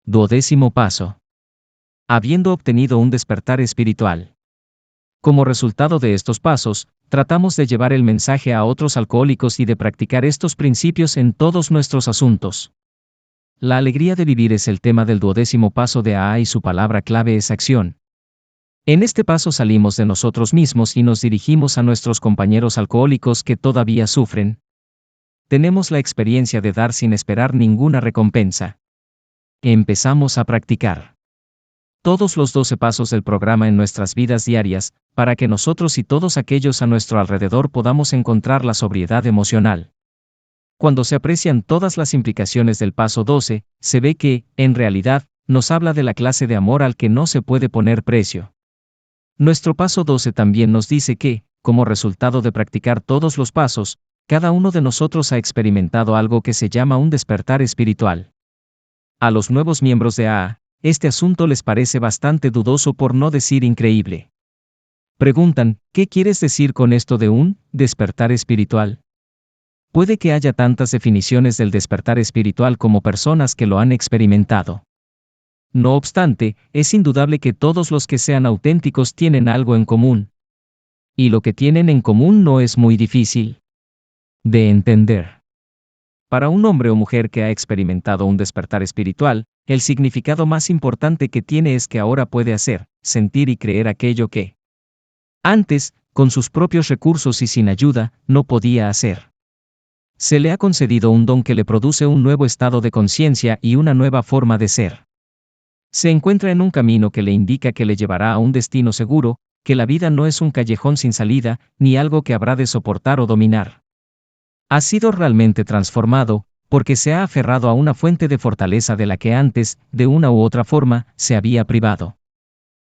12º paso. Habiendo obtenido un despertar espiritual. Como resultado de estos pasos, tratamos de llevar el mensaje a otros alcohólicos y de practicar estos principios en todos nuestros asuntos. La alegría de vivir es el tema del 12º paso de AA y su palabra clave es acción. En este paso salimos de nosotros mismos y nos dirigimos a nuestros compañeros alcohólicos que todavía sufren. Tenemos la experiencia de dar sin esperar ninguna recompensa. Empezamos a practicar todos los 12 pasos del programa en nuestras vidas diarias, para que nosotros y todos aquellos a nuestro alrededor podamos encontrar la sobriedad emocional. Cuando se aprecian todas las implicaciones del paso 12, se ve que, en realidad, nos habla de la clase de amor al que no se puede poner precio. Nuestro paso 12 también nos dice que, como resultado de practicar todos los pasos, cada uno de nosotros ha experimentado algo que se llama un despertar espiritual. A los nuevos miembros de AA, este asunto les parece bastante dudoso por no decir increíble. Preguntan, ¿qué quieres decir con esto de un despertar espiritual? Puede que haya tantas definiciones del despertar espiritual como personas que lo han experimentado. No obstante, es indudable que todos los que sean auténticos tienen algo en común. Y lo que tienen en común no es muy difícil de entender. Para un hombre o mujer que ha experimentado un despertar espiritual, el significado más importante que tiene es que ahora puede hacer, sentir y creer aquello que antes, con sus propios recursos y sin ayuda, no podía hacer. Se le ha concedido un don que le produce un nuevo estado de conciencia y una nueva forma de ser. Se encuentra en un camino que le indica que le llevará a un destino seguro, que la vida no es un callejón sin salida, ni algo que habrá de soportar o dominar. Ha sido realmente transformado, porque se ha aferrado a una fuente de fortaleza de la que antes, de una u otra forma, se había privado.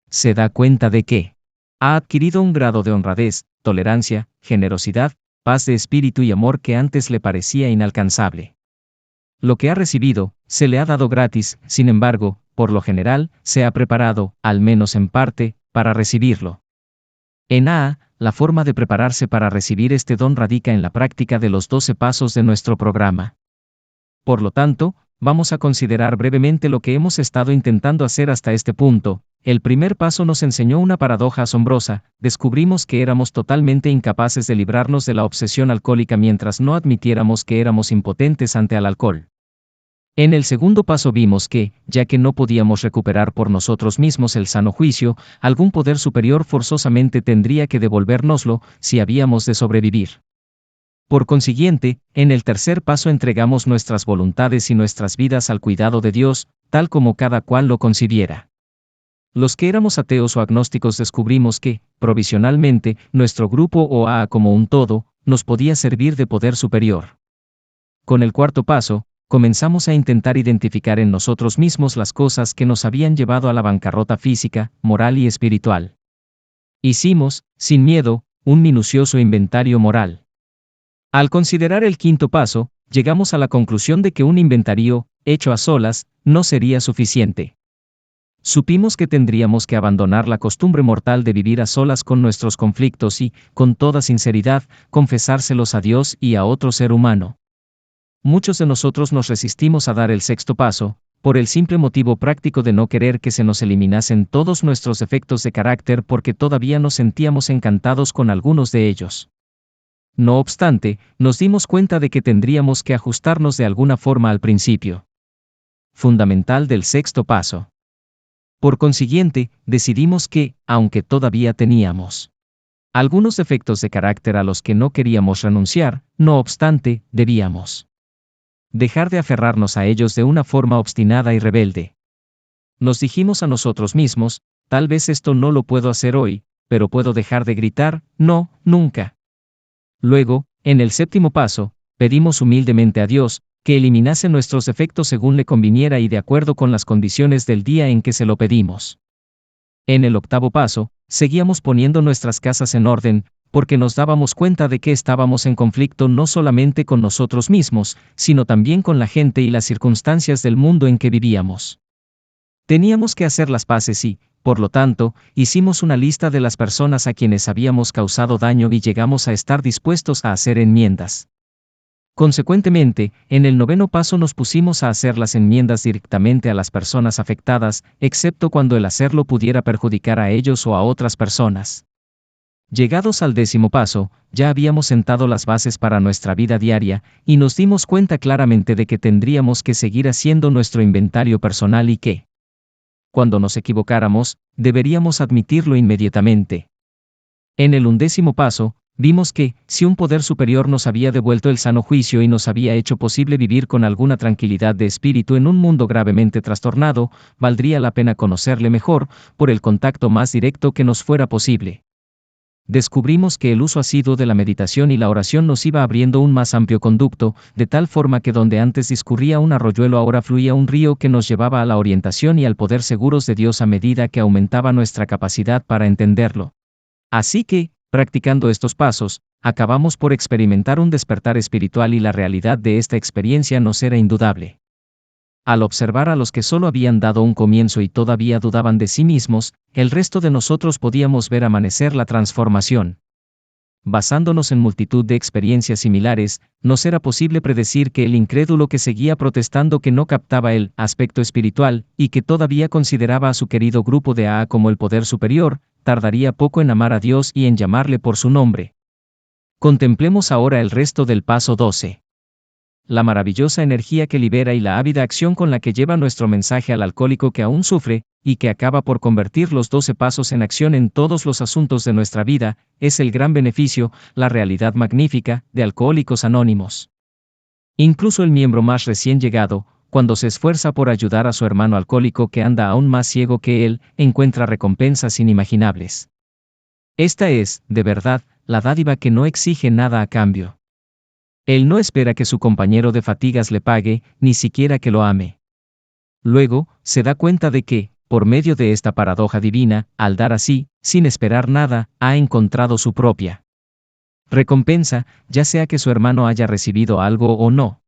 Se da cuenta de que ha adquirido un grado de honradez, tolerancia, generosidad, paz de espíritu y amor que antes le parecía inalcanzable. Lo que ha recibido, se le ha dado gratis, sin embargo, por lo general, se ha preparado, al menos en parte, para recibirlo. En AA, la forma de prepararse para recibir este don radica en la práctica de los 12 pasos de nuestro programa. Por lo tanto, vamos a considerar brevemente lo que hemos estado intentando hacer hasta este punto. El primer paso nos enseñó una paradoja asombrosa, descubrimos que éramos totalmente incapaces de librarnos de la obsesión alcohólica mientras no admitiéramos que éramos impotentes ante el alcohol. En el segundo paso vimos que, ya que no podíamos recuperar por nosotros mismos el sano juicio, algún poder superior forzosamente tendría que devolvérnoslo, si habíamos de sobrevivir. Por consiguiente, en el tercer paso entregamos nuestras voluntades y nuestras vidas al cuidado de Dios, tal como cada cual lo concibiera. Los que éramos ateos o agnósticos descubrimos que, provisionalmente, nuestro grupo o AA como un todo, nos podía servir de poder superior. Con el cuarto paso, comenzamos a intentar identificar en nosotros mismos las cosas que nos habían llevado a la bancarrota física, moral y espiritual. Hicimos, sin miedo, un minucioso inventario moral. Al considerar el quinto paso, llegamos a la conclusión de que un inventario, hecho a solas, no sería suficiente. Supimos que tendríamos que abandonar la costumbre mortal de vivir a solas con nuestros conflictos y, con toda sinceridad, confesárselos a Dios y a otro ser humano. Muchos de nosotros nos resistimos a dar el sexto paso, por el simple motivo práctico de no querer que se nos eliminasen todos nuestros defectos de carácter porque todavía nos sentíamos encantados con algunos de ellos. No obstante, nos dimos cuenta de que tendríamos que ajustarnos de alguna forma al principio fundamental del sexto paso. Por consiguiente, decidimos que, aunque todavía teníamos algunos defectos de carácter a los que no queríamos renunciar, no obstante, debíamos dejar de aferrarnos a ellos de una forma obstinada y rebelde. Nos dijimos a nosotros mismos, tal vez esto no lo puedo hacer hoy, pero puedo dejar de gritar, no, nunca. Luego, en el séptimo paso, pedimos humildemente a Dios, que eliminase nuestros defectos según le conviniera y de acuerdo con las condiciones del día en que se lo pedimos. En el octavo paso, seguíamos poniendo nuestras casas en orden, porque nos dábamos cuenta de que estábamos en conflicto no solamente con nosotros mismos, sino también con la gente y las circunstancias del mundo en que vivíamos. Teníamos que hacer las paces y, por lo tanto, hicimos una lista de las personas a quienes habíamos causado daño y llegamos a estar dispuestos a hacer enmiendas. Consecuentemente, en el noveno paso nos pusimos a hacer las enmiendas directamente a las personas afectadas, excepto cuando el hacerlo pudiera perjudicar a ellos o a otras personas. Llegados al décimo paso, ya habíamos sentado las bases para nuestra vida diaria, y nos dimos cuenta claramente de que tendríamos que seguir haciendo nuestro inventario personal y que, cuando nos equivocáramos, deberíamos admitirlo inmediatamente. En el 11º paso, vimos que, si un poder superior nos había devuelto el sano juicio y nos había hecho posible vivir con alguna tranquilidad de espíritu en un mundo gravemente trastornado, valdría la pena conocerle mejor, por el contacto más directo que nos fuera posible. Descubrimos que el uso asiduo de la meditación y la oración nos iba abriendo un más amplio conducto, de tal forma que donde antes discurría un arroyuelo ahora fluía un río que nos llevaba a la orientación y al poder seguros de Dios a medida que aumentaba nuestra capacidad para entenderlo. Así que, practicando estos pasos, acabamos por experimentar un despertar espiritual y la realidad de esta experiencia nos era indudable. Al observar a los que solo habían dado un comienzo y todavía dudaban de sí mismos, el resto de nosotros podíamos ver amanecer la transformación. Basándonos en multitud de experiencias similares, nos era posible predecir que el incrédulo que seguía protestando que no captaba el aspecto espiritual, y que todavía consideraba a su querido grupo de AA como el poder superior, tardaría poco en amar a Dios y en llamarle por su nombre. Contemplemos ahora el resto del paso 12. La maravillosa energía que libera y la ávida acción con la que lleva nuestro mensaje al alcohólico que aún sufre, y que acaba por convertir los 12 pasos en acción en todos los asuntos de nuestra vida, es el gran beneficio, la realidad magnífica, de Alcohólicos Anónimos. Incluso el miembro más recién llegado, cuando se esfuerza por ayudar a su hermano alcohólico que anda aún más ciego que él, encuentra recompensas inimaginables. Esta es, de verdad, la dádiva que no exige nada a cambio. Él no espera que su compañero de fatigas le pague, ni siquiera que lo ame. Luego, se da cuenta de que, por medio de esta paradoja divina, al dar así, sin esperar nada, ha encontrado su propia recompensa, ya sea que su hermano haya recibido algo o no.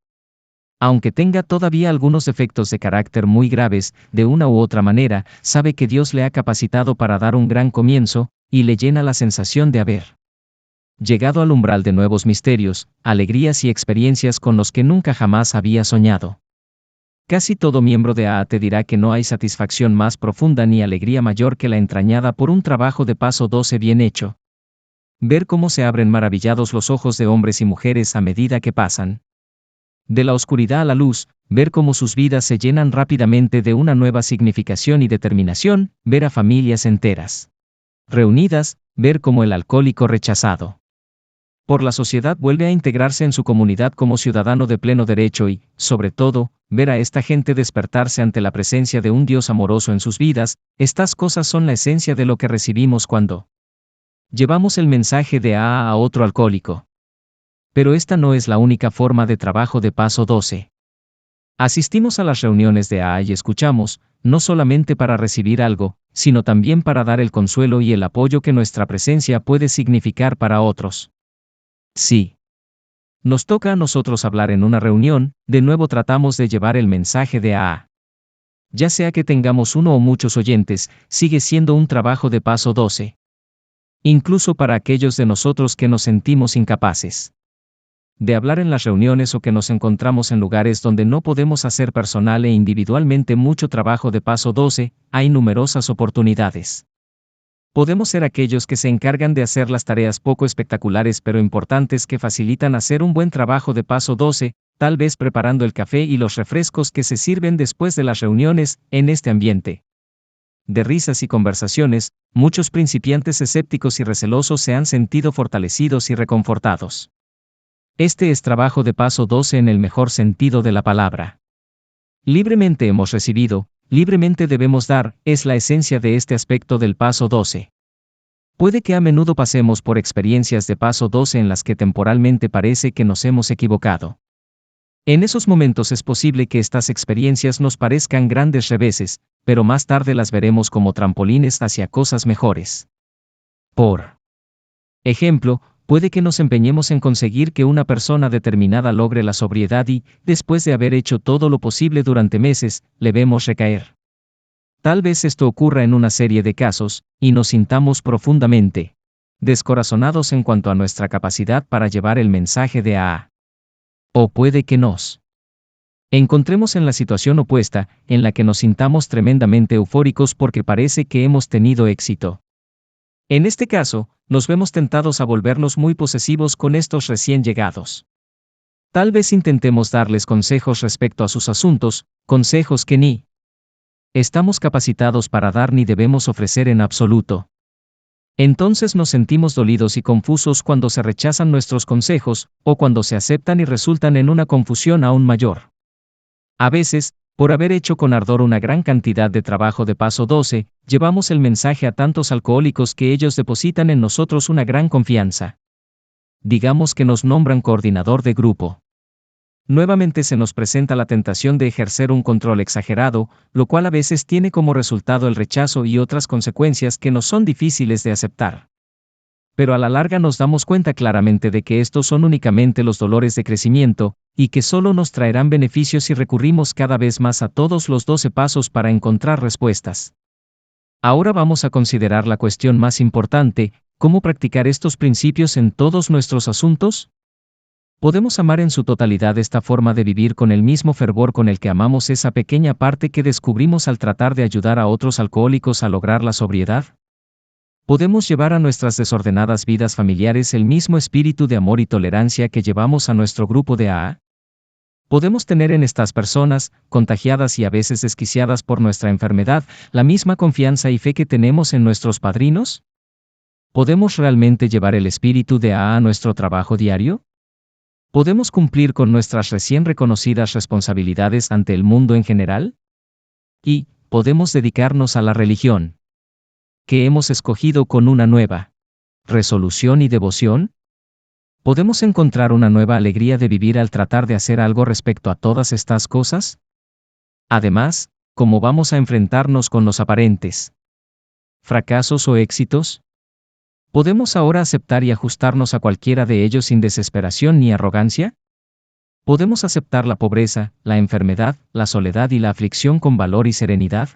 Aunque tenga todavía algunos defectos de carácter muy graves, de una u otra manera, sabe que Dios le ha capacitado para dar un gran comienzo, y le llena la sensación de haber llegado al umbral de nuevos misterios, alegrías y experiencias con los que nunca jamás había soñado. Casi todo miembro de AA te dirá que no hay satisfacción más profunda ni alegría mayor que la entrañada por un trabajo de paso 12 bien hecho. Ver cómo se abren maravillados los ojos de hombres y mujeres a medida que pasan de la oscuridad a la luz, ver cómo sus vidas se llenan rápidamente de una nueva significación y determinación, ver a familias enteras reunidas, ver cómo el alcohólico rechazado por la sociedad vuelve a integrarse en su comunidad como ciudadano de pleno derecho y, sobre todo, ver a esta gente despertarse ante la presencia de un Dios amoroso en sus vidas, estas cosas son la esencia de lo que recibimos cuando llevamos el mensaje de AA a otro alcohólico. Pero esta no es la única forma de trabajo de paso 12. Asistimos a las reuniones de AA y escuchamos, no solamente para recibir algo, sino también para dar el consuelo y el apoyo que nuestra presencia puede significar para otros. Sí. Nos toca a nosotros hablar en una reunión, de nuevo tratamos de llevar el mensaje de AA. Ya sea que tengamos uno o muchos oyentes, sigue siendo un trabajo de paso 12. Incluso para aquellos de nosotros que nos sentimos incapaces de hablar en las reuniones o que nos encontramos en lugares donde no podemos hacer personal e individualmente mucho trabajo de paso 12, hay numerosas oportunidades. Podemos ser aquellos que se encargan de hacer las tareas poco espectaculares pero importantes que facilitan hacer un buen trabajo de paso 12, tal vez preparando el café y los refrescos que se sirven después de las reuniones, en este ambiente de risas y conversaciones, muchos principiantes escépticos y recelosos se han sentido fortalecidos y reconfortados. Este es trabajo de paso 12 en el mejor sentido de la palabra. Libremente hemos recibido, libremente debemos dar, es la esencia de este aspecto del paso 12. Puede que a menudo pasemos por experiencias de paso 12 en las que temporalmente parece que nos hemos equivocado. En esos momentos es posible que estas experiencias nos parezcan grandes reveses, pero más tarde las veremos como trampolines hacia cosas mejores. Por ejemplo, puede que nos empeñemos en conseguir que una persona determinada logre la sobriedad y, después de haber hecho todo lo posible durante meses, le vemos recaer. Tal vez esto ocurra en una serie de casos, y nos sintamos profundamente descorazonados en cuanto a nuestra capacidad para llevar el mensaje de AA. O puede que nos encontremos en la situación opuesta, en la que nos sintamos tremendamente eufóricos porque parece que hemos tenido éxito. En este caso, nos vemos tentados a volvernos muy posesivos con estos recién llegados. Tal vez intentemos darles consejos respecto a sus asuntos, consejos que ni estamos capacitados para dar ni debemos ofrecer en absoluto. Entonces nos sentimos dolidos y confusos cuando se rechazan nuestros consejos, o cuando se aceptan y resultan en una confusión aún mayor. A veces, por haber hecho con ardor una gran cantidad de trabajo de paso 12, llevamos el mensaje a tantos alcohólicos que ellos depositan en nosotros una gran confianza. Digamos que nos nombran coordinador de grupo. Nuevamente se nos presenta la tentación de ejercer un control exagerado, lo cual a veces tiene como resultado el rechazo y otras consecuencias que nos son difíciles de aceptar. Pero a la larga nos damos cuenta claramente de que estos son únicamente los dolores de crecimiento, y que solo nos traerán beneficios si recurrimos cada vez más a todos los 12 pasos para encontrar respuestas. Ahora vamos a considerar la cuestión más importante: ¿cómo practicar estos principios en todos nuestros asuntos? ¿Podemos amar en su totalidad esta forma de vivir con el mismo fervor con el que amamos esa pequeña parte que descubrimos al tratar de ayudar a otros alcohólicos a lograr la sobriedad? ¿Podemos llevar a nuestras desordenadas vidas familiares el mismo espíritu de amor y tolerancia que llevamos a nuestro grupo de AA? ¿Podemos tener en estas personas, contagiadas y a veces desquiciadas por nuestra enfermedad, la misma confianza y fe que tenemos en nuestros padrinos? ¿Podemos realmente llevar el espíritu de AA a nuestro trabajo diario? ¿Podemos cumplir con nuestras recién reconocidas responsabilidades ante el mundo en general? ¿Y podemos dedicarnos a la religión que hemos escogido con una nueva resolución y devoción? ¿Podemos encontrar una nueva alegría de vivir al tratar de hacer algo respecto a todas estas cosas? Además, ¿cómo vamos a enfrentarnos con los aparentes fracasos o éxitos? ¿Podemos ahora aceptar y ajustarnos a cualquiera de ellos sin desesperación ni arrogancia? ¿Podemos aceptar la pobreza, la enfermedad, la soledad y la aflicción con valor y serenidad?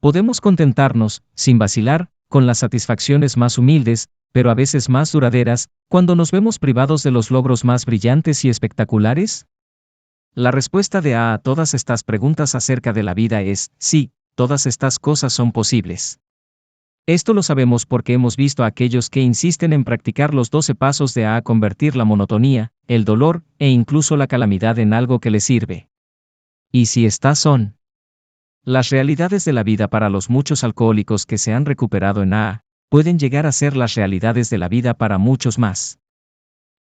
¿Podemos contentarnos, sin vacilar, con las satisfacciones más humildes, pero a veces más duraderas, cuando nos vemos privados de los logros más brillantes y espectaculares? La respuesta de A todas estas preguntas acerca de la vida es: sí, todas estas cosas son posibles. Esto lo sabemos porque hemos visto a aquellos que insisten en practicar los 12 pasos de A convertir la monotonía, el dolor, e incluso la calamidad en algo que les sirve. Y si estas son las realidades de la vida para los muchos alcohólicos que se han recuperado en AA, pueden llegar a ser las realidades de la vida para muchos más.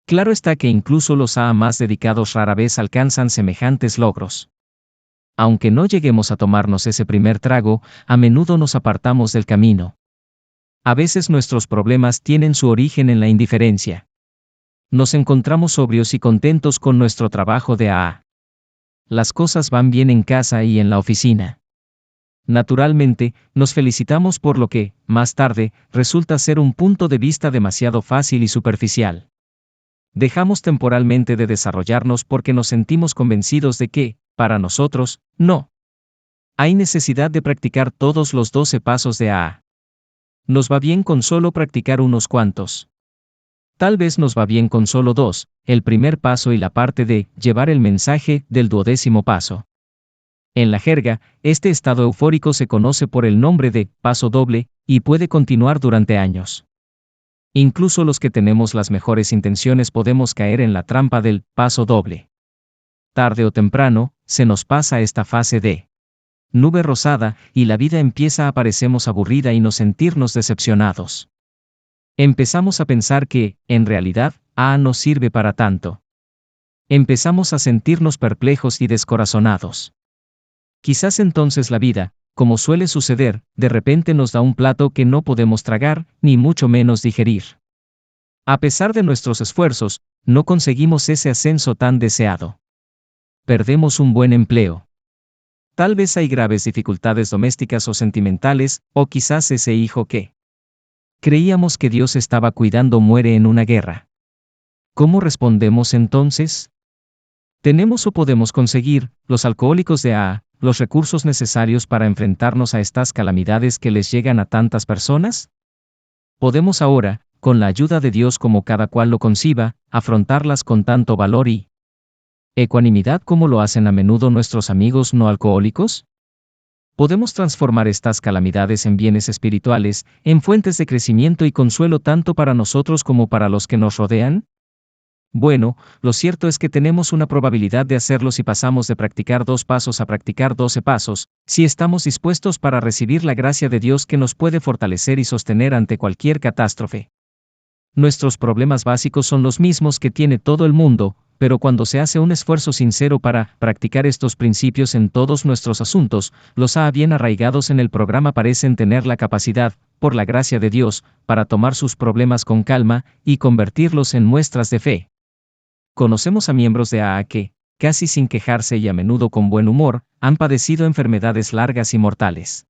Claro está que incluso los AA más dedicados rara vez alcanzan semejantes logros. Aunque no lleguemos a tomarnos ese primer trago, a menudo nos apartamos del camino. A veces nuestros problemas tienen su origen en la indiferencia. Nos encontramos sobrios y contentos con nuestro trabajo de AA. Las cosas van bien en casa y en la oficina. Naturalmente, nos felicitamos por lo que, más tarde, resulta ser un punto de vista demasiado fácil y superficial. Dejamos temporalmente de desarrollarnos porque nos sentimos convencidos de que, para nosotros, no hay necesidad de practicar todos los 12 pasos de AA. Nos va bien con solo practicar unos cuantos. Tal vez nos va bien con solo 2, el primer paso y la parte de llevar el mensaje del 12º paso. En la jerga, este estado eufórico se conoce por el nombre de paso doble, y puede continuar durante años. Incluso los que tenemos las mejores intenciones podemos caer en la trampa del paso doble. Tarde o temprano, se nos pasa esta fase de nube rosada, y la vida empieza a parecernos aburrida y nos sentirnos decepcionados. Empezamos a pensar que, en realidad, AA no sirve para tanto. Empezamos a sentirnos perplejos y descorazonados. Quizás entonces la vida, como suele suceder, de repente nos da un plato que no podemos tragar, ni mucho menos digerir. A pesar de nuestros esfuerzos, no conseguimos ese ascenso tan deseado. Perdemos un buen empleo. Tal vez hay graves dificultades domésticas o sentimentales, o quizás ese hijo que creíamos que Dios estaba cuidando muere en una guerra. ¿Cómo respondemos entonces? ¿Tenemos o podemos conseguir, los alcohólicos de AA, los recursos necesarios para enfrentarnos a estas calamidades que les llegan a tantas personas? ¿Podemos ahora, con la ayuda de Dios como cada cual lo conciba, afrontarlas con tanto valor y Ecuanimidad como lo hacen a menudo nuestros amigos no alcohólicos. Podemos transformar estas calamidades en bienes espirituales, en fuentes de crecimiento y consuelo tanto para nosotros como para los que nos rodean. Bueno, lo cierto es que tenemos una probabilidad de hacerlo si pasamos de practicar 2 pasos a practicar 12 pasos, si estamos dispuestos para recibir la gracia de Dios que nos puede fortalecer y sostener ante cualquier catástrofe. Nuestros problemas básicos son los mismos que tiene todo el mundo, pero cuando se hace un esfuerzo sincero para practicar estos principios en todos nuestros asuntos, los bien arraigados en el programa parecen tener la capacidad, por la gracia de Dios, para tomar sus problemas con calma y convertirlos en muestras de fe. Conocemos a miembros de AA que, casi sin quejarse y a menudo con buen humor, han padecido enfermedades largas y mortales.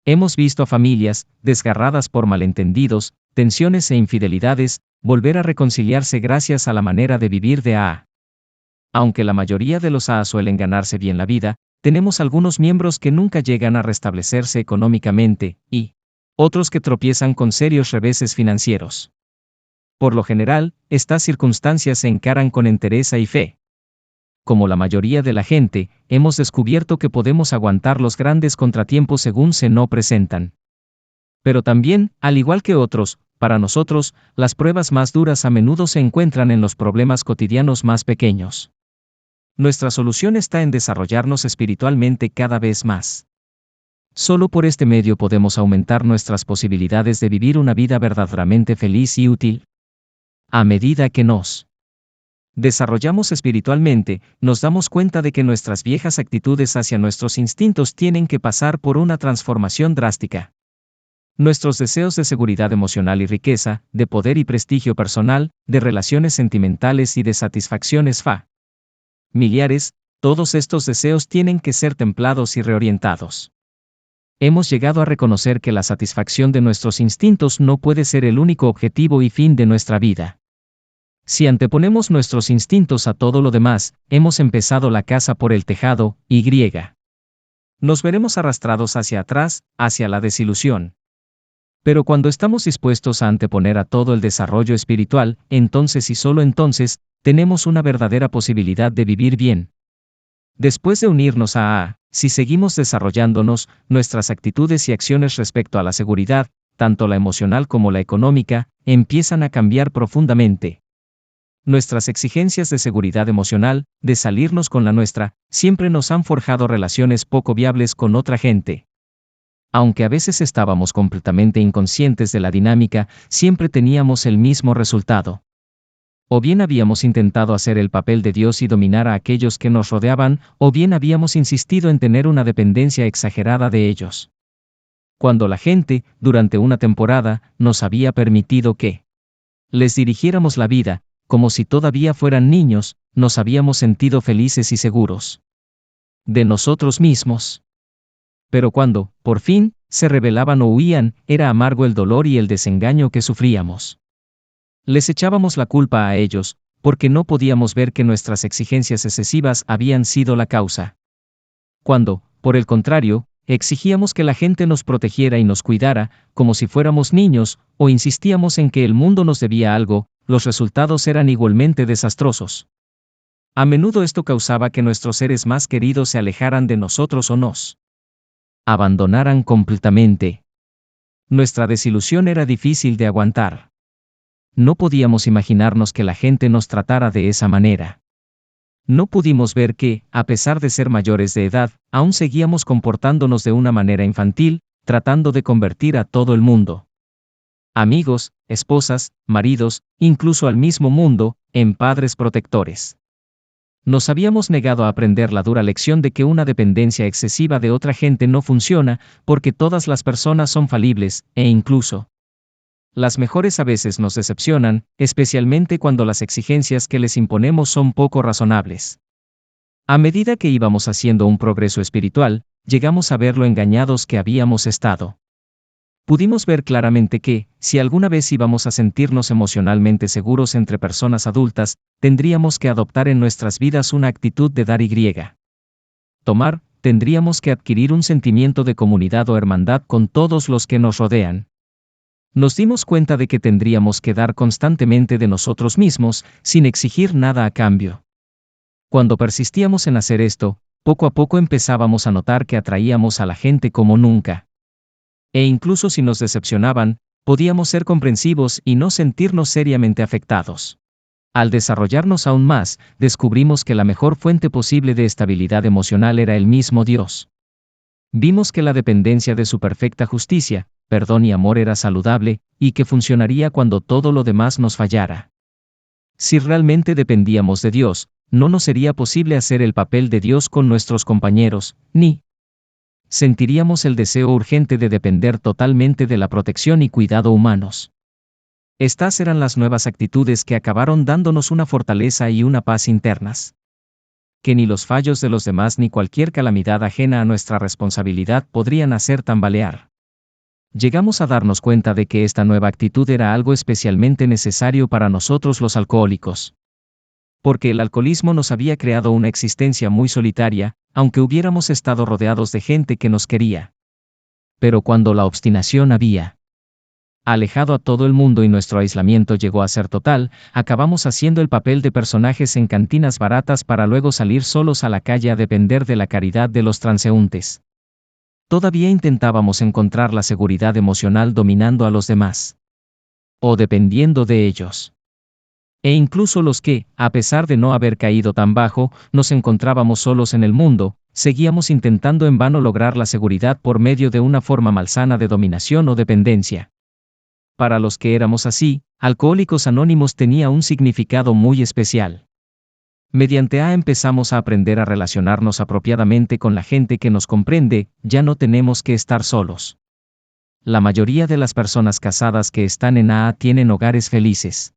Hemos visto a familias, desgarradas por malentendidos, tensiones e infidelidades, volver a reconciliarse gracias a la manera de vivir de AA. Aunque la mayoría de los AA suelen ganarse bien la vida, tenemos algunos miembros que nunca llegan a restablecerse económicamente, y otros que tropiezan con serios reveses financieros. Por lo general, estas circunstancias se encaran con entereza y fe. Como la mayoría de la gente, hemos descubierto que podemos aguantar los grandes contratiempos según se nos presentan. Pero también, al igual que otros, para nosotros, las pruebas más duras a menudo se encuentran en los problemas cotidianos más pequeños. Nuestra solución está en desarrollarnos espiritualmente cada vez más. Solo por este medio podemos aumentar nuestras posibilidades de vivir una vida verdaderamente feliz y útil. A medida que nos desarrollamos espiritualmente, nos damos cuenta de que nuestras viejas actitudes hacia nuestros instintos tienen que pasar por una transformación drástica. Nuestros deseos de seguridad emocional y riqueza, de poder y prestigio personal, de relaciones sentimentales y de satisfacciones familiares, todos estos deseos tienen que ser templados y reorientados. Hemos llegado a reconocer que la satisfacción de nuestros instintos no puede ser el único objetivo y fin de nuestra vida. Si anteponemos nuestros instintos a todo lo demás, hemos empezado la casa por el tejado, y nos veremos arrastrados hacia atrás, hacia la desilusión. Pero cuando estamos dispuestos a anteponer a todo el desarrollo espiritual, entonces y solo entonces, tenemos una verdadera posibilidad de vivir bien. Después de unirnos a AA, si seguimos desarrollándonos, nuestras actitudes y acciones respecto a la seguridad, tanto la emocional como la económica, empiezan a cambiar profundamente. Nuestras exigencias de seguridad emocional, de salirnos con la nuestra, siempre nos han forjado relaciones poco viables con otra gente. Aunque a veces estábamos completamente inconscientes de la dinámica, siempre teníamos el mismo resultado. O bien habíamos intentado hacer el papel de Dios y dominar a aquellos que nos rodeaban, o bien habíamos insistido en tener una dependencia exagerada de ellos. Cuando la gente, durante una temporada, nos había permitido que les dirigiéramos la vida, como si todavía fueran niños, nos habíamos sentido felices y seguros de nosotros mismos. Pero cuando, por fin, se rebelaban o huían, era amargo el dolor y el desengaño que sufríamos. Les echábamos la culpa a ellos, porque no podíamos ver que nuestras exigencias excesivas habían sido la causa. Cuando, por el contrario, exigíamos que la gente nos protegiera y nos cuidara, como si fuéramos niños, o insistíamos en que el mundo nos debía algo, los resultados eran igualmente desastrosos. A menudo esto causaba que nuestros seres más queridos se alejaran de nosotros o nos abandonaran completamente. Nuestra desilusión era difícil de aguantar. No podíamos imaginarnos que la gente nos tratara de esa manera. No pudimos ver que, a pesar de ser mayores de edad, aún seguíamos comportándonos de una manera infantil, tratando de convertir a todo el mundo, amigos, esposas, maridos, incluso al mismo mundo, en padres protectores. Nos habíamos negado a aprender la dura lección de que una dependencia excesiva de otra gente no funciona, porque todas las personas son falibles, e incluso las mejores a veces nos decepcionan, especialmente cuando las exigencias que les imponemos son poco razonables. A medida que íbamos haciendo un progreso espiritual, llegamos a ver lo engañados que habíamos estado. Pudimos ver claramente que, si alguna vez íbamos a sentirnos emocionalmente seguros entre personas adultas, tendríamos que adoptar en nuestras vidas una actitud de dar y tomar, tendríamos que adquirir un sentimiento de comunidad o hermandad con todos los que nos rodean. Nos dimos cuenta de que tendríamos que dar constantemente de nosotros mismos, sin exigir nada a cambio. Cuando persistíamos en hacer esto, poco a poco empezábamos a notar que atraíamos a la gente como nunca. E incluso si nos decepcionaban, podíamos ser comprensivos y no sentirnos seriamente afectados. Al desarrollarnos aún más, descubrimos que la mejor fuente posible de estabilidad emocional era el mismo Dios. Vimos que la dependencia de su perfecta justicia, perdón y amor era saludable, y que funcionaría cuando todo lo demás nos fallara. Si realmente dependíamos de Dios, no nos sería posible hacer el papel de Dios con nuestros compañeros, ni sentiríamos el deseo urgente de depender totalmente de la protección y cuidado humanos. Estas eran las nuevas actitudes que acabaron dándonos una fortaleza y una paz internas. Que ni los fallos de los demás ni cualquier calamidad ajena a nuestra responsabilidad podrían hacer tambalear. Llegamos a darnos cuenta de que esta nueva actitud era algo especialmente necesario para nosotros los alcohólicos. Porque el alcoholismo nos había creado una existencia muy solitaria, aunque hubiéramos estado rodeados de gente que nos quería. Pero cuando la obstinación había alejado a todo el mundo y nuestro aislamiento llegó a ser total, acabamos haciendo el papel de personajes en cantinas baratas para luego salir solos a la calle a depender de la caridad de los transeúntes. Todavía intentábamos encontrar la seguridad emocional dominando a los demás. O dependiendo de ellos. E incluso los que, a pesar de no haber caído tan bajo, nos encontrábamos solos en el mundo, seguíamos intentando en vano lograr la seguridad por medio de una forma malsana de dominación o dependencia. Para los que éramos así, Alcohólicos Anónimos tenía un significado muy especial. Mediante empezamos a aprender a relacionarnos apropiadamente con la gente que nos comprende, ya no tenemos que estar solos. La mayoría de las personas casadas que están en tienen hogares felices.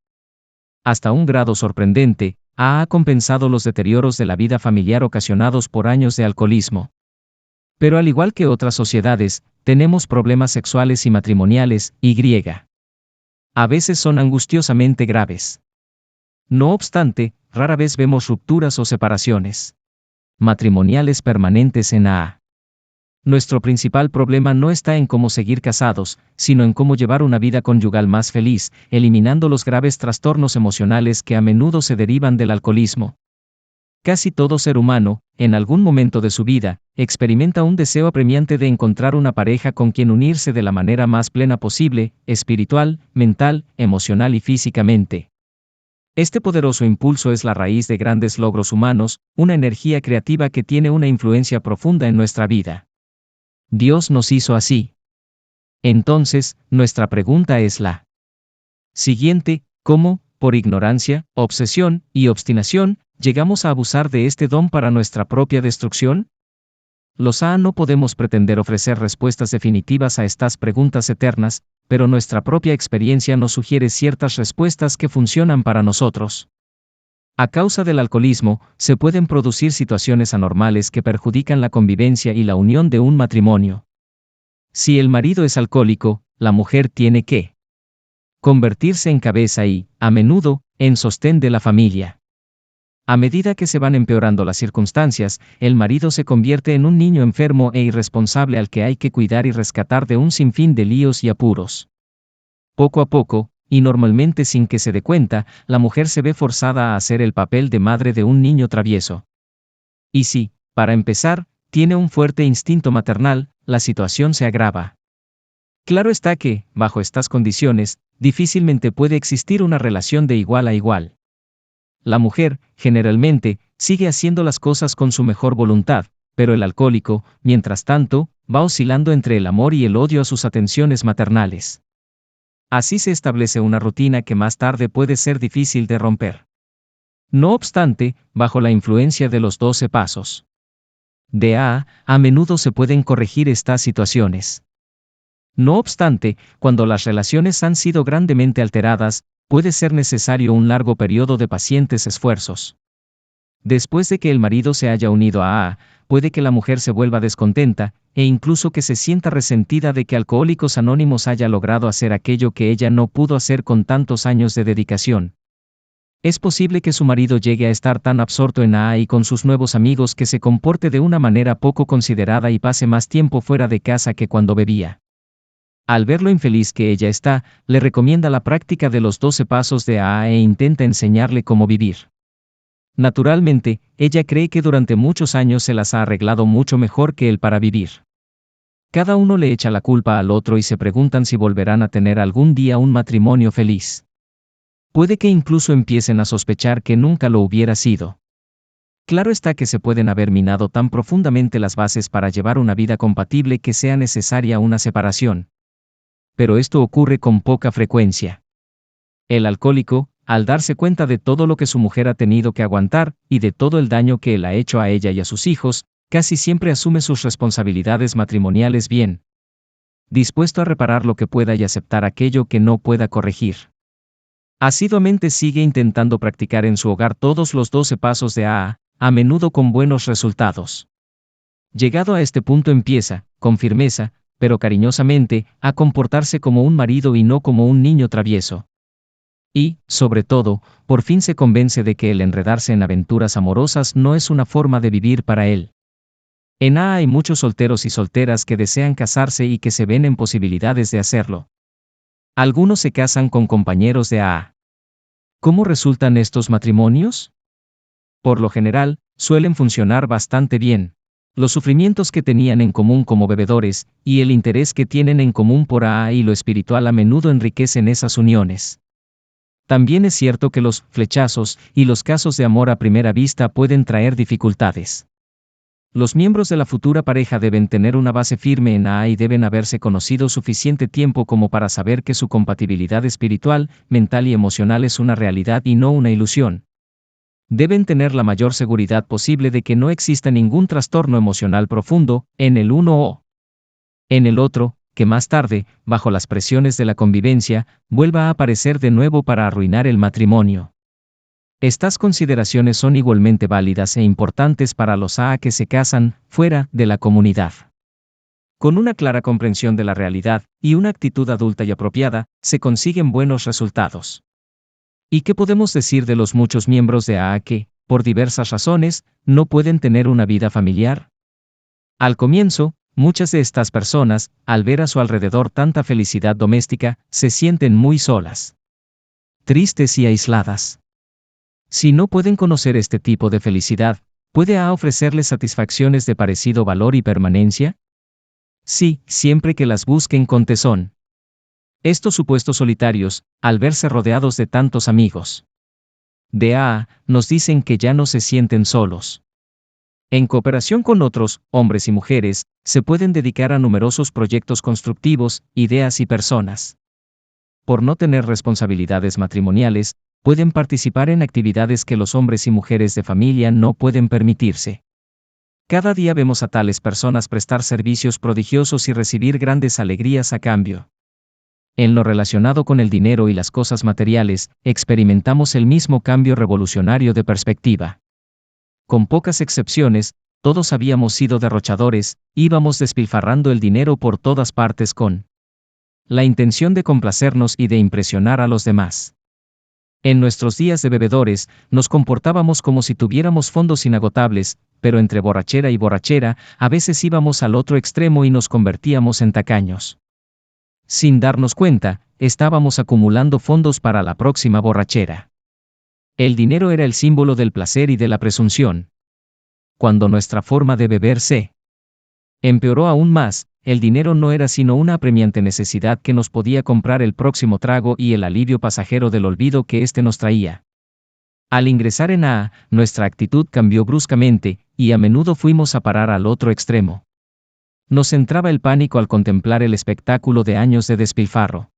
Hasta un grado sorprendente, ha compensado los deterioros de la vida familiar ocasionados por años de alcoholismo. Pero al igual que otras sociedades, tenemos problemas sexuales y matrimoniales, a veces son angustiosamente graves. No obstante, rara vez vemos rupturas o separaciones matrimoniales permanentes en Nuestro principal problema no está en cómo seguir casados, sino en cómo llevar una vida conyugal más feliz, eliminando los graves trastornos emocionales que a menudo se derivan del alcoholismo. Casi todo ser humano, en algún momento de su vida, experimenta un deseo apremiante de encontrar una pareja con quien unirse de la manera más plena posible, espiritual, mental, emocional y físicamente. Este poderoso impulso es la raíz de grandes logros humanos, una energía creativa que tiene una influencia profunda en nuestra vida. Dios nos hizo así. Entonces, nuestra pregunta es la siguiente: ¿cómo, por ignorancia, obsesión y obstinación, llegamos a abusar de este don para nuestra propia destrucción? Los no podemos pretender ofrecer respuestas definitivas a estas preguntas eternas, pero nuestra propia experiencia nos sugiere ciertas respuestas que funcionan para nosotros. A causa del alcoholismo, se pueden producir situaciones anormales que perjudican la convivencia y la unión de un matrimonio. Si el marido es alcohólico, la mujer tiene que convertirse en cabeza y, a menudo, en sostén de la familia. A medida que se van empeorando las circunstancias, el marido se convierte en un niño enfermo e irresponsable al que hay que cuidar y rescatar de un sinfín de líos y apuros. Poco a poco, y normalmente sin que se dé cuenta, la mujer se ve forzada a hacer el papel de madre de un niño travieso. Y si, para empezar, tiene un fuerte instinto maternal, la situación se agrava. Claro está que, bajo estas condiciones, difícilmente puede existir una relación de igual a igual. La mujer, generalmente, sigue haciendo las cosas con su mejor voluntad, pero el alcohólico, mientras tanto, va oscilando entre el amor y el odio a sus atenciones maternales. Así se establece una rutina que más tarde puede ser difícil de romper. No obstante, bajo la influencia de los 12 pasos de a menudo se pueden corregir estas situaciones. No obstante, cuando las relaciones han sido grandemente alteradas, puede ser necesario un largo periodo de pacientes esfuerzos. Después de que el marido se haya unido a puede que la mujer se vuelva descontenta, e incluso que se sienta resentida de que Alcohólicos Anónimos haya logrado hacer aquello que ella no pudo hacer con tantos años de dedicación. Es posible que su marido llegue a estar tan absorto en y con sus nuevos amigos que se comporte de una manera poco considerada y pase más tiempo fuera de casa que cuando bebía. Al ver lo infeliz que ella está, le recomienda la práctica de los 12 pasos de e intenta enseñarle cómo vivir. Naturalmente, ella cree que durante muchos años se las ha arreglado mucho mejor que él para vivir. Cada uno le echa la culpa al otro y se preguntan si volverán a tener algún día un matrimonio feliz. Puede que incluso empiecen a sospechar que nunca lo hubiera sido. Claro está que se pueden haber minado tan profundamente las bases para llevar una vida compatible que sea necesaria una separación. Pero esto ocurre con poca frecuencia. El alcohólico, al darse cuenta de todo lo que su mujer ha tenido que aguantar, y de todo el daño que él ha hecho a ella y a sus hijos, casi siempre asume sus responsabilidades matrimoniales bien, dispuesto a reparar lo que pueda y aceptar aquello que no pueda corregir. Asiduamente sigue intentando practicar en su hogar todos los 12 pasos de a menudo con buenos resultados. Llegado a este punto empieza, con firmeza, pero cariñosamente, a comportarse como un marido y no como un niño travieso. Y, sobre todo, por fin se convence de que el enredarse en aventuras amorosas no es una forma de vivir para él. En hay muchos solteros y solteras que desean casarse y que se ven en posibilidades de hacerlo. Algunos se casan con compañeros de AA. ¿Cómo resultan estos matrimonios? Por lo general, suelen funcionar bastante bien. Los sufrimientos que tenían en común como bebedores, y el interés que tienen en común por AA y lo espiritual a menudo enriquecen esas uniones. También es cierto que los flechazos y los casos de amor a primera vista pueden traer dificultades. Los miembros de la futura pareja deben tener una base firme en AA y deben haberse conocido suficiente tiempo como para saber que su compatibilidad espiritual, mental y emocional es una realidad y no una ilusión. Deben tener la mayor seguridad posible de que no exista ningún trastorno emocional profundo, en el uno o en el otro, que más tarde, bajo las presiones de la convivencia, vuelva a aparecer de nuevo para arruinar el matrimonio. Estas consideraciones son igualmente válidas e importantes para los AA que se casan fuera de la comunidad. Con una clara comprensión de la realidad y una actitud adulta y apropiada, se consiguen buenos resultados. ¿Y qué podemos decir de los muchos miembros de AA que, por diversas razones, no pueden tener una vida familiar? Al comienzo, muchas de estas personas, al ver a su alrededor tanta felicidad doméstica, se sienten muy solas, tristes y aisladas. Si no pueden conocer este tipo de felicidad, ¿puede AA ofrecerles satisfacciones de parecido valor y permanencia? Sí, siempre que las busquen con tesón. Estos supuestos solitarios, al verse rodeados de tantos amigos de AA, nos dicen que ya no se sienten solos. En cooperación con otros, hombres y mujeres, se pueden dedicar a numerosos proyectos constructivos, ideas y personas. Por no tener responsabilidades matrimoniales, pueden participar en actividades que los hombres y mujeres de familia no pueden permitirse. Cada día vemos a tales personas prestar servicios prodigiosos y recibir grandes alegrías a cambio. En lo relacionado con el dinero y las cosas materiales, experimentamos el mismo cambio revolucionario de perspectiva. Con pocas excepciones, todos habíamos sido derrochadores, íbamos despilfarrando el dinero por todas partes con la intención de complacernos y de impresionar a los demás. En nuestros días de bebedores, nos comportábamos como si tuviéramos fondos inagotables, pero entre borrachera y borrachera, a veces íbamos al otro extremo y nos convertíamos en tacaños. Sin darnos cuenta, estábamos acumulando fondos para la próxima borrachera. El dinero era el símbolo del placer y de la presunción. Cuando nuestra forma de beber se empeoró aún más, el dinero no era sino una apremiante necesidad que nos podía comprar el próximo trago y el alivio pasajero del olvido que éste nos traía. Al ingresar en AA, nuestra actitud cambió bruscamente, y a menudo fuimos a parar al otro extremo. Nos entraba el pánico al contemplar el espectáculo de años de despilfarro.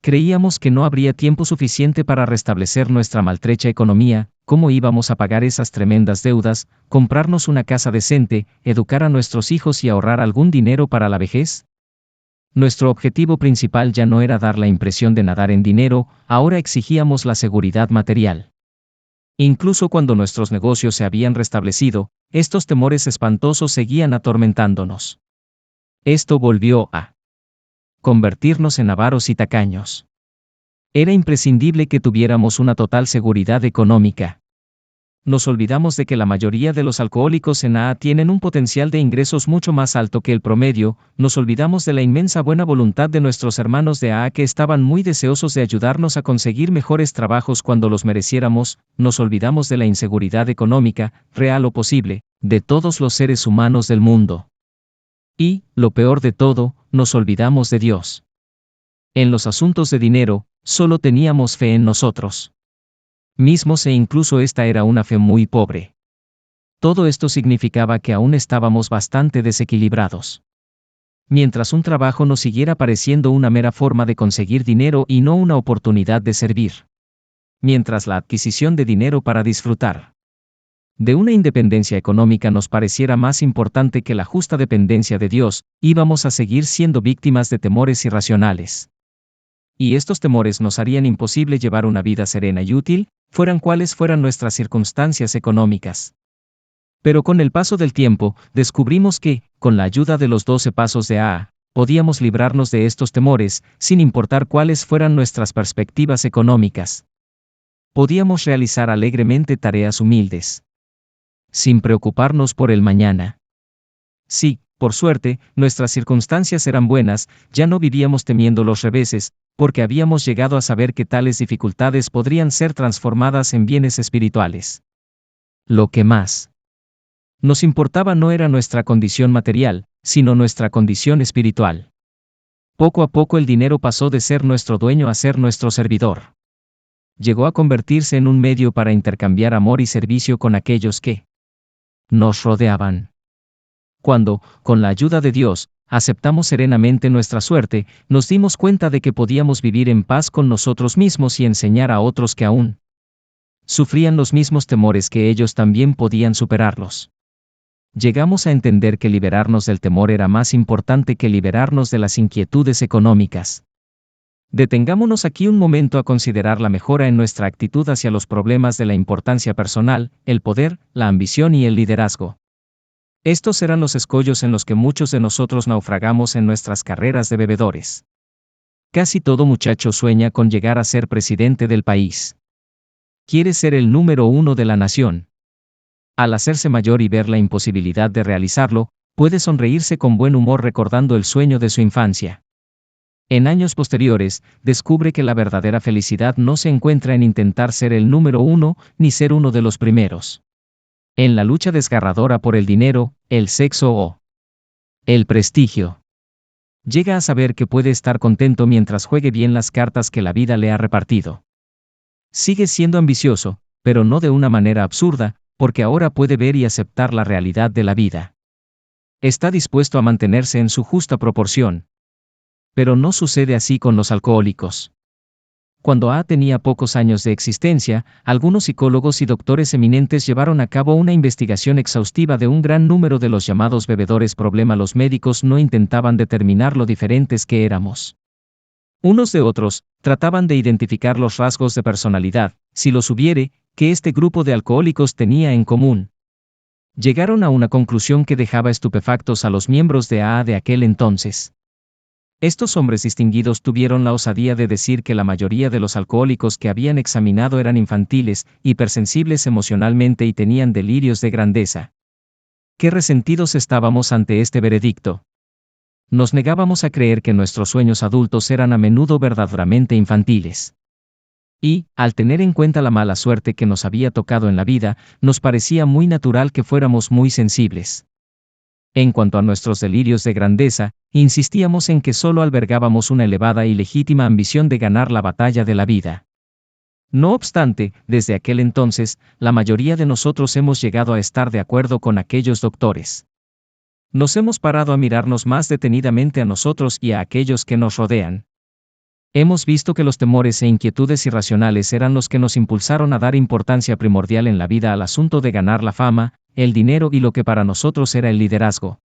Creíamos que no habría tiempo suficiente para restablecer nuestra maltrecha economía, cómo íbamos a pagar esas tremendas deudas, comprarnos una casa decente, educar a nuestros hijos y ahorrar algún dinero para la vejez. Nuestro objetivo principal ya no era dar la impresión de nadar en dinero, ahora exigíamos la seguridad material. Incluso cuando nuestros negocios se habían restablecido, estos temores espantosos seguían atormentándonos. Esto volvió a convertirnos en avaros y tacaños. Era imprescindible que tuviéramos una total seguridad económica. Nos olvidamos de que la mayoría de los alcohólicos en AA tienen un potencial de ingresos mucho más alto que el promedio, nos olvidamos de la inmensa buena voluntad de nuestros hermanos de AA que estaban muy deseosos de ayudarnos a conseguir mejores trabajos cuando los mereciéramos, nos olvidamos de la inseguridad económica, real o posible, de todos los seres humanos del mundo. Y, lo peor de todo, nos olvidamos de Dios. En los asuntos de dinero, solo teníamos fe en nosotros mismos e incluso esta era una fe muy pobre. Todo esto significaba que aún estábamos bastante desequilibrados. Mientras un trabajo nos siguiera pareciendo una mera forma de conseguir dinero y no una oportunidad de servir. Mientras la adquisición de dinero para disfrutar de una independencia económica nos pareciera más importante que la justa dependencia de Dios, íbamos a seguir siendo víctimas de temores irracionales. Y estos temores nos harían imposible llevar una vida serena y útil, fueran cuales fueran nuestras circunstancias económicas. Pero con el paso del tiempo, descubrimos que, con la ayuda de los 12 pasos de AA, podíamos librarnos de estos temores, sin importar cuáles fueran nuestras perspectivas económicas. Podíamos realizar alegremente tareas humildes, sin preocuparnos por el mañana. Sí, por suerte, nuestras circunstancias eran buenas, ya no vivíamos temiendo los reveses, porque habíamos llegado a saber que tales dificultades podrían ser transformadas en bienes espirituales. Lo que más nos importaba no era nuestra condición material, sino nuestra condición espiritual. Poco a poco el dinero pasó de ser nuestro dueño a ser nuestro servidor. Llegó a convertirse en un medio para intercambiar amor y servicio con aquellos que nos rodeaban. Cuando, con la ayuda de Dios, aceptamos serenamente nuestra suerte, nos dimos cuenta de que podíamos vivir en paz con nosotros mismos y enseñar a otros que aún sufrían los mismos temores que ellos también podían superarlos. Llegamos a entender que liberarnos del temor era más importante que liberarnos de las inquietudes económicas. Detengámonos aquí un momento a considerar la mejora en nuestra actitud hacia los problemas de la importancia personal, el poder, la ambición y el liderazgo. Estos eran los escollos en los que muchos de nosotros naufragamos en nuestras carreras de bebedores. Casi todo muchacho sueña con llegar a ser presidente del país. Quiere ser el número 1 de la nación. Al hacerse mayor y ver la imposibilidad de realizarlo, puede sonreírse con buen humor recordando el sueño de su infancia. En años posteriores, descubre que la verdadera felicidad no se encuentra en intentar ser el número 1, ni ser uno de los primeros. En la lucha desgarradora por el dinero, el sexo o el prestigio. Llega a saber que puede estar contento mientras juegue bien las cartas que la vida le ha repartido. Sigue siendo ambicioso, pero no de una manera absurda, porque ahora puede ver y aceptar la realidad de la vida. Está dispuesto a mantenerse en su justa proporción. Pero no sucede así con los alcohólicos. Cuando AA tenía pocos años de existencia, algunos psicólogos y doctores eminentes llevaron a cabo una investigación exhaustiva de un gran número de los llamados bebedores problema. Los médicos no intentaban determinar lo diferentes que éramos unos de otros, trataban de identificar los rasgos de personalidad, si los hubiere, que este grupo de alcohólicos tenía en común. Llegaron a una conclusión que dejaba estupefactos a los miembros de AA de aquel entonces. Estos hombres distinguidos tuvieron la osadía de decir que la mayoría de los alcohólicos que habían examinado eran infantiles, hipersensibles emocionalmente y tenían delirios de grandeza. Qué resentidos estábamos ante este veredicto. Nos negábamos a creer que nuestros sueños adultos eran a menudo verdaderamente infantiles. Y, al tener en cuenta la mala suerte que nos había tocado en la vida, nos parecía muy natural que fuéramos muy sensibles. En cuanto a nuestros delirios de grandeza, insistíamos en que solo albergábamos una elevada y legítima ambición de ganar la batalla de la vida. No obstante, desde aquel entonces, la mayoría de nosotros hemos llegado a estar de acuerdo con aquellos doctores. Nos hemos parado a mirarnos más detenidamente a nosotros y a aquellos que nos rodean. Hemos visto que los temores e inquietudes irracionales eran los que nos impulsaron a dar importancia primordial en la vida al asunto de ganar la fama, el dinero y lo que para nosotros era el liderazgo.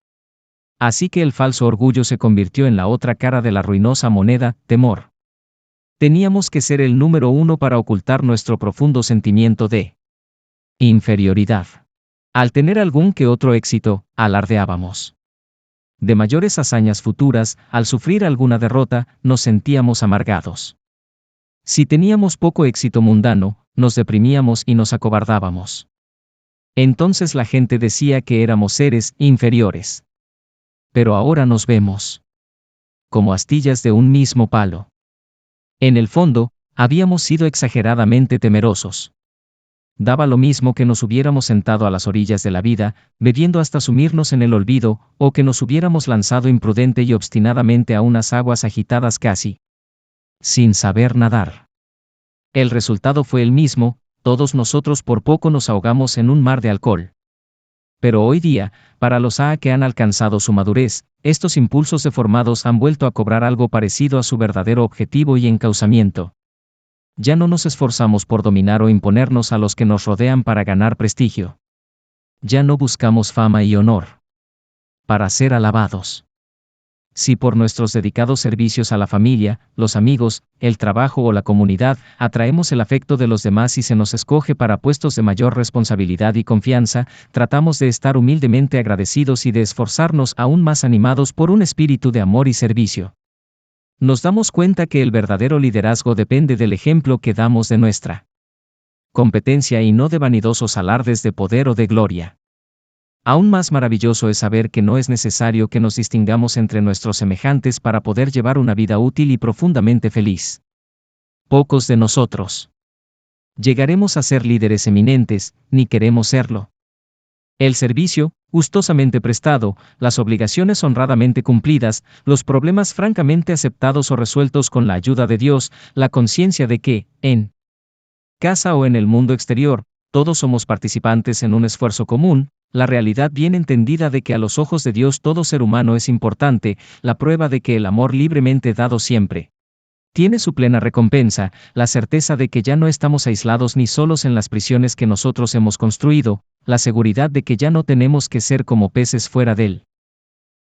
Así que el falso orgullo se convirtió en la otra cara de la ruinosa moneda, temor. Teníamos que ser el número 1 para ocultar nuestro profundo sentimiento de inferioridad. Al tener algún que otro éxito, alardeábamos de mayores hazañas futuras. Al sufrir alguna derrota, nos sentíamos amargados. Si teníamos poco éxito mundano, nos deprimíamos y nos acobardábamos. Entonces la gente decía que éramos seres inferiores. Pero ahora nos vemos como astillas de un mismo palo. En el fondo, habíamos sido exageradamente temerosos. Daba lo mismo que nos hubiéramos sentado a las orillas de la vida, bebiendo hasta sumirnos en el olvido, o que nos hubiéramos lanzado imprudente y obstinadamente a unas aguas agitadas casi sin saber nadar. El resultado fue el mismo, todos nosotros por poco nos ahogamos en un mar de alcohol. Pero hoy día, para los que han alcanzado su madurez, estos impulsos deformados han vuelto a cobrar algo parecido a su verdadero objetivo y encauzamiento. Ya no nos esforzamos por dominar o imponernos a los que nos rodean para ganar prestigio. Ya no buscamos fama y honor para ser alabados. Si por nuestros dedicados servicios a la familia, los amigos, el trabajo o la comunidad, atraemos el afecto de los demás y se nos escoge para puestos de mayor responsabilidad y confianza, tratamos de estar humildemente agradecidos y de esforzarnos aún más animados por un espíritu de amor y servicio. Nos damos cuenta que el verdadero liderazgo depende del ejemplo que damos de nuestra competencia y no de vanidosos alardes de poder o de gloria. Aún más maravilloso es saber que no es necesario que nos distingamos entre nuestros semejantes para poder llevar una vida útil y profundamente feliz. Pocos de nosotros llegaremos a ser líderes eminentes, ni queremos serlo. El servicio, gustosamente prestado, las obligaciones honradamente cumplidas, los problemas francamente aceptados o resueltos con la ayuda de Dios, la conciencia de que, en casa o en el mundo exterior, todos somos participantes en un esfuerzo común, la realidad bien entendida de que a los ojos de Dios todo ser humano es importante, la prueba de que el amor libremente dado siempre tiene su plena recompensa, la certeza de que ya no estamos aislados ni solos en las prisiones que nosotros hemos construido, la seguridad de que ya no tenemos que ser como peces fuera del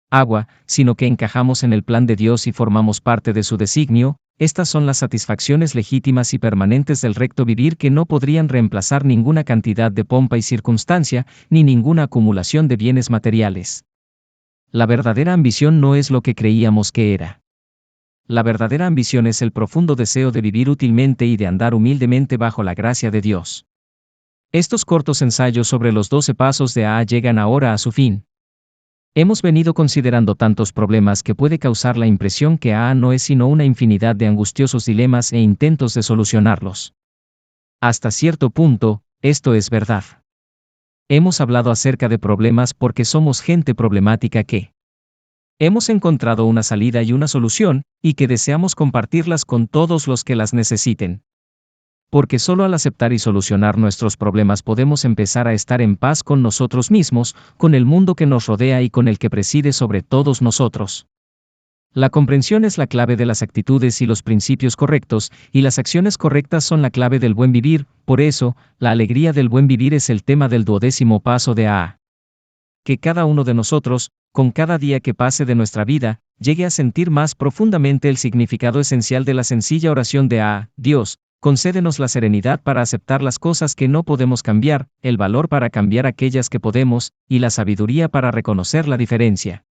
agua, sino que encajamos en el plan de Dios y formamos parte de su designio. Estas son las satisfacciones legítimas y permanentes del recto vivir que no podrían reemplazar ninguna cantidad de pompa y circunstancia, ni ninguna acumulación de bienes materiales. La verdadera ambición no es lo que creíamos que era. La verdadera ambición es el profundo deseo de vivir útilmente y de andar humildemente bajo la gracia de Dios. Estos cortos ensayos sobre los 12 pasos de llegan ahora a su fin. Hemos venido considerando tantos problemas que puede causar la impresión que no es sino una infinidad de angustiosos dilemas e intentos de solucionarlos. Hasta cierto punto, esto es verdad. Hemos hablado acerca de problemas porque somos gente problemática que hemos encontrado una salida y una solución, y que deseamos compartirlas con todos los que las necesiten. Porque solo al aceptar y solucionar nuestros problemas podemos empezar a estar en paz con nosotros mismos, con el mundo que nos rodea y con el que preside sobre todos nosotros. La comprensión es la clave de las actitudes y los principios correctos, y las acciones correctas son la clave del buen vivir. Por eso, la alegría del buen vivir es el tema del 12º paso de que cada uno de nosotros, con cada día que pase de nuestra vida, llegue a sentir más profundamente el significado esencial de la sencilla oración de Dios, concédenos la serenidad para aceptar las cosas que no podemos cambiar, el valor para cambiar aquellas que podemos, y la sabiduría para reconocer la diferencia.